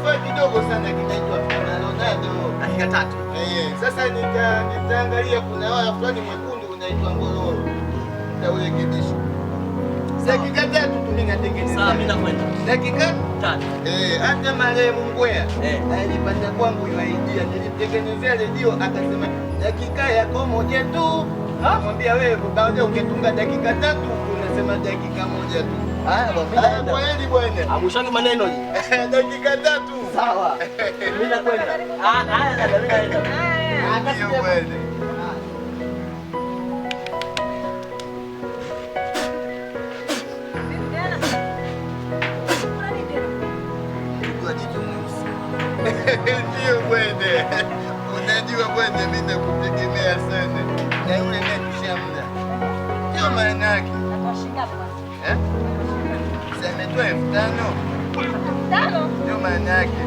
kifaa kidogo sana kinaitwa Ronaldo. Dakika 3. Sasa nitaangalia kuna waya fulani mwekundu unaitwa Ngororo. Nitaurekebisha. Dakika 3 tu mimi natengeneza. Sawa, mimi nakwenda. Dakika 3. Hata marehemu Ngwea alipanda kwangu hiyo idea, nilimtengenezea redio akasema dakika yako moja tu. Namwambia wewe baada ungetunga dakika 3 unasema dakika moja tu. Kweli bwana. Amshaki maneno ni. Dakika 3. Sawa. Mimi nakwenda. Haya dada, mimi naenda. Ndio bwana. Ndio bwana. Unajua bwana, mimi nakutegemea sana. Na yule natisha muda. Ndio maana yake. Sasa imetoa 5,000. 5,000? Ndio maana yake.